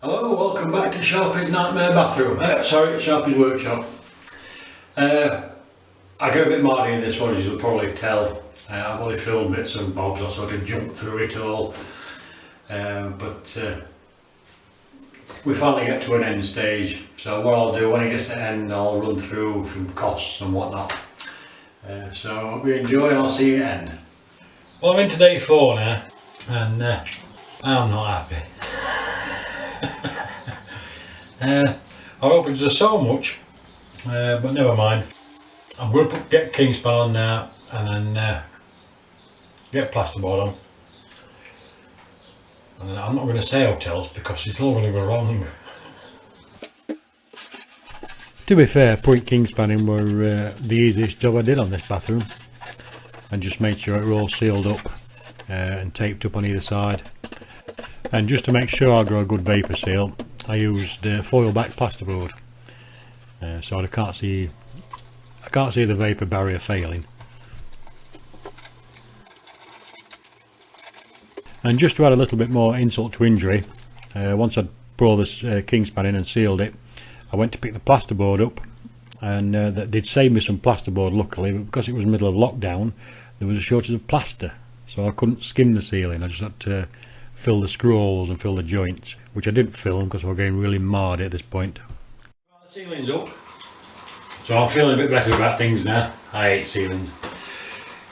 Hello, welcome back to Sharpey's Nightmare Bathroom. Sharpey's Workshop. I get a bit mardy in this one, as you'll probably tell. I've only filmed bits and bobs, I sort of jumped through it all. But we finally get to an end stage. So what I'll do, when it gets to the end, I'll run through some costs and whatnot. So I hope you enjoy and I'll see you at the end. Well, I'm into day 4 now, and I'm not happy. I opened to so much, but never mind. I'm going to get Kingspan on now and then get plasterboard on. And then I'm not going to say hotels because it's all going to go wrong. To be fair, putting Kingspan in were the easiest job I did on this bathroom, and just made sure it were all sealed up and taped up on either side. And just to make sure I got a good vapour seal, I used foil back plasterboard, so I can't see the vapour barrier failing. And just to add a little bit more insult to injury, once I'd put all this Kingspan in and sealed it, I went to pick the plasterboard up, and they'd saved me some plasterboard luckily, but because it was middle of lockdown there was a shortage of plaster, so I couldn't skim the ceiling. I just had to fill the screw holes and fill the joints, which I didn't film because we're getting really mardy at this point. Well, the ceiling's up, so I'm feeling a bit better about things now. I hate ceilings.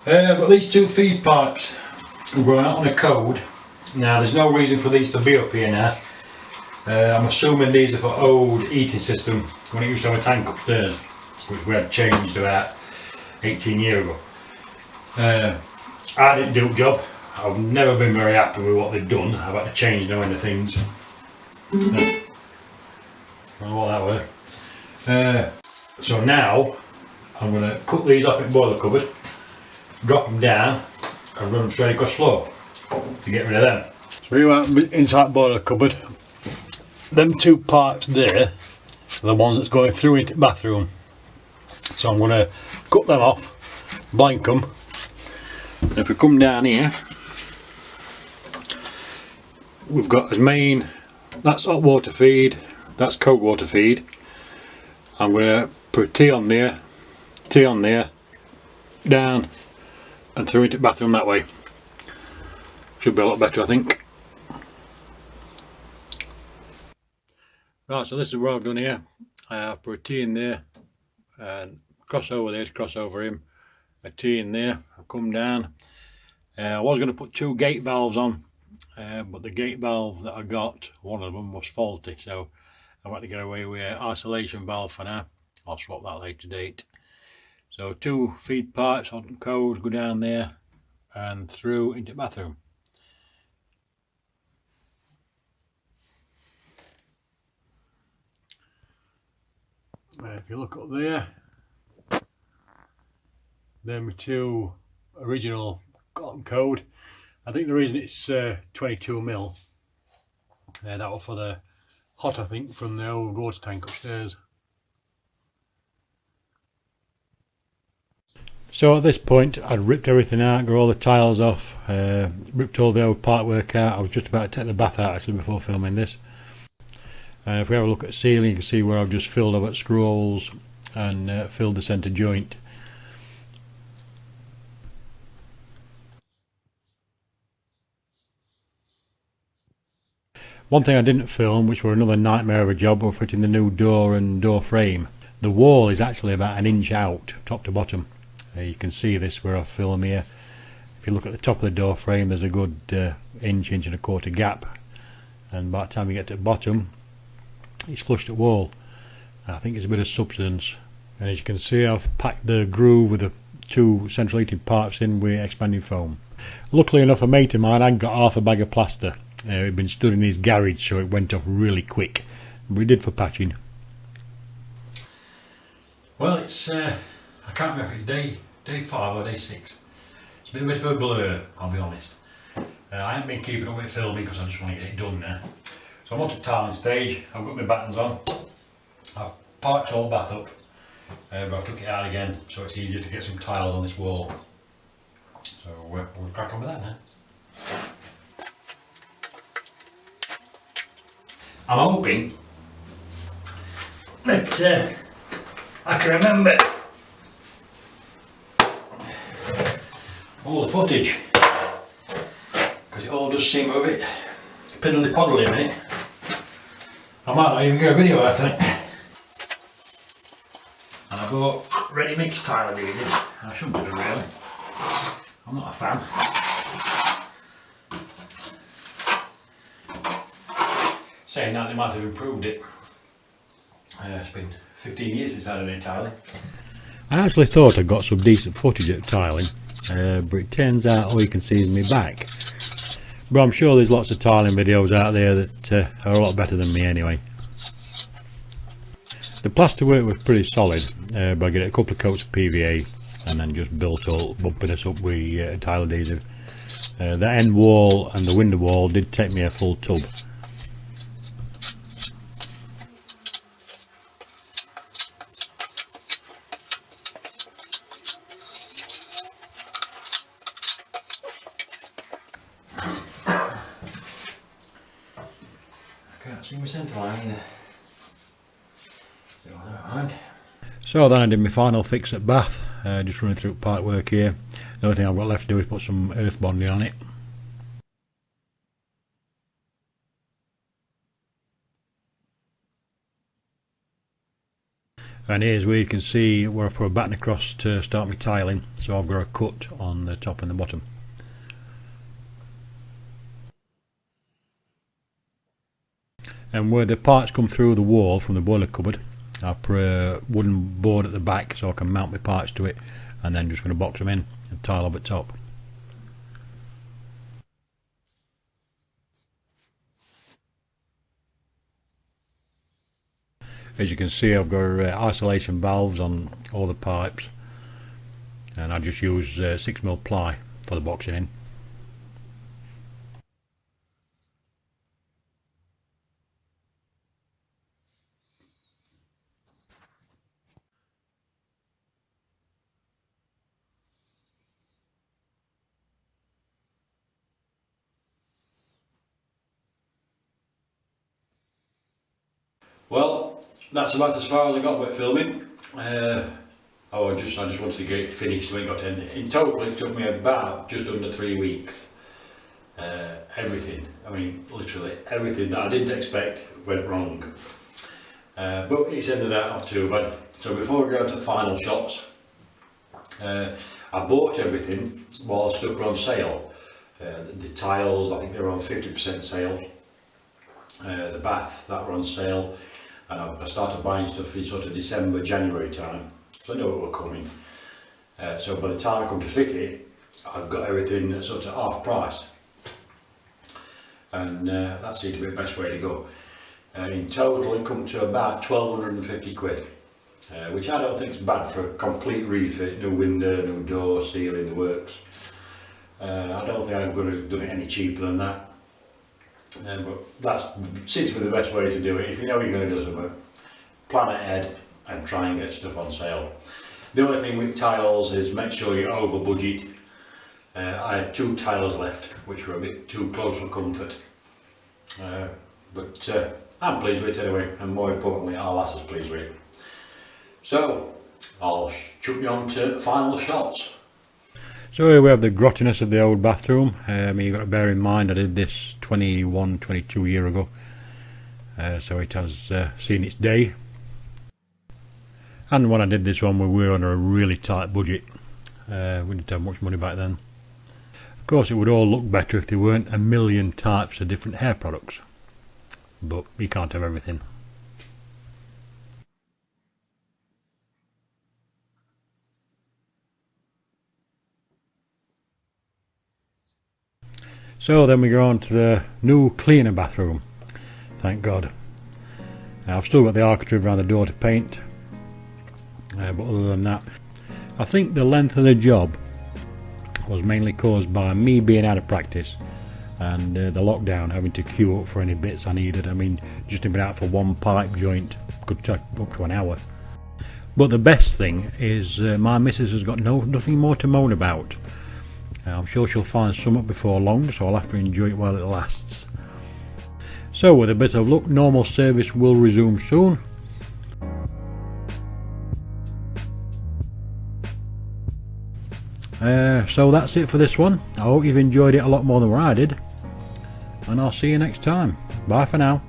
But these 2 feed pipes are going out on a code. Now there's no reason for these to be up here now. I'm assuming these are for old heating system when it used to have a tank upstairs, which we had changed about 18 years ago. I didn't do the job. I've never been very happy with what they've done. I've had to change now into things. I don't know what that was. So now I'm going to cut these off in the boiler cupboard, drop them down and run them straight across the floor to get rid of them. So we went inside the boiler cupboard. Them 2 pipes there are the ones that's going through into the bathroom. So I'm going to cut them off, blank them. And if we come down here, we've got as main, that's hot water feed, that's cold water feed. I'm going to put a T on there, down and through into the bathroom that way. Should be a lot better, I think. Right, so this is what I've done here. I've put a T in there and cross over there to cross over him, a T in there, I've come down. I was going to put 2 gate valves on, but the gate valve that I got, one of them was faulty, so I've had to get away with an isolation valve for now. I'll swap that later date. So 2 feed pipes, hot and cold, go down there and through into the bathroom. If you look up there, they're my 2 original cotton code. I think the reason it's 22mm, that was for the hot, I think, from the old water tank upstairs. So at this point I'd ripped everything out, got all the tiles off, ripped all the old pipework out. I was just about to take the bath out actually before filming this. If we have a look at the ceiling, you can see where I've just filled up at screw holes and filled the centre joint. One thing I didn't film, which were another nightmare of a job, was fitting the new door and door frame. The wall is actually about 1 inch out, top to bottom. You can see this where I film here. If you look at the top of the door frame, there's a good inch and a quarter gap, and by the time you get to the bottom, it's flush to the wall. I think it's a bit of subsidence, and as you can see, I've packed the groove with the 2 central heating pipes in with expanding foam. Luckily enough, a mate of mine had got half a bag of plaster. It'd been stood in his garage, so it went off really quick. We did for patching. Well, it's I can't remember if it's day 5 or day 6. It's been a bit of a blur, I'll be honest. I haven't been keeping up with filming because I just want to get it done now. So I'm on to tiling stage. I've got my battens on. I've parked all bath up, but I've took it out again so it's easier to get some tiles on this wall. So we'll crack on with that now. I'm hoping that I can remember all the footage, because it all does seem a bit piddly poddly a minute. I might not even get a video out of it. And I bought ready mix tile adhesive. I shouldn't have done really. I'm not a fan. Saying that, they might have improved it. It's been 15 years since I did any tiling. I actually thought I got some decent footage at tiling, but it turns out all you can see is my back. But I'm sure there's lots of tiling videos out there that are a lot better than me anyway. The plasterwork was pretty solid, but I get a couple of coats of PVA and then just built up, bumping us up with tile adhesive. The end wall and the window wall did take me a full tub. Can't see my centre line. So then I did my final fix at bath, just running through pipe work here. The only thing I've got left to do is put some earth bonding on it. And here's where you can see where I've put a batten across to start my tiling, so I've got a cut on the top and the bottom. And where the parts come through the wall from the boiler cupboard, I put a wooden board at the back so I can mount my parts to it, and then just going to box them in and tile over the top. As you can see, I've got isolation valves on all the pipes, and I just use 6mm ply for the boxing in. Well, that's about as far as I got with filming. I just wanted to get it finished when it got in. In total it took me about just under 3 weeks. Everything, I mean literally everything that I didn't expect went wrong. But it's ended out not too bad. So before we go to the final shots, I bought everything while stuff were on sale. The tiles, I think they were on 50% sale. The bath, that were on sale. And I started buying stuff in sort of December, January time, so I knew it were coming. So by the time I come to fit it, I've got everything at sort of half price, and that seemed to be the best way to go. In total it come to about 1250 quid, which I don't think is bad for a complete refit, new window, new door, ceiling, the works. I don't think I could have done it any cheaper than that. But that seems to be the best way to do it. If you know you're going to do something, plan ahead and try and get stuff on sale. The only thing with tiles is make sure you're over budget. I had 2 tiles left which were a bit too close for comfort, but I'm pleased with it anyway, and more importantly our lass is pleased with it. So I'll chuck you on to final shots. So here we have the grottiness of the old bathroom. You've got to bear in mind I did this 22 years ago, so it has seen its day. And when I did this one we were on a really tight budget. We didn't have much money back then. Of course it would all look better if there weren't a million types of different hair products, but you can't have everything. So then we go on to the new cleaner bathroom, thank God. Now, I've still got the architrave around the door to paint, but other than that, I think the length of the job was mainly caused by me being out of practice and the lockdown, having to queue up for any bits I needed. I mean, just to be out for one pipe joint could take up to an hour. But the best thing is my missus has got nothing more to moan about. I'm sure she'll find some up before long, so I'll have to enjoy it while it lasts. So with a bit of luck, normal service will resume soon. So that's it for this one. I hope you've enjoyed it a lot more than I did, and I'll see you next time. Bye for now.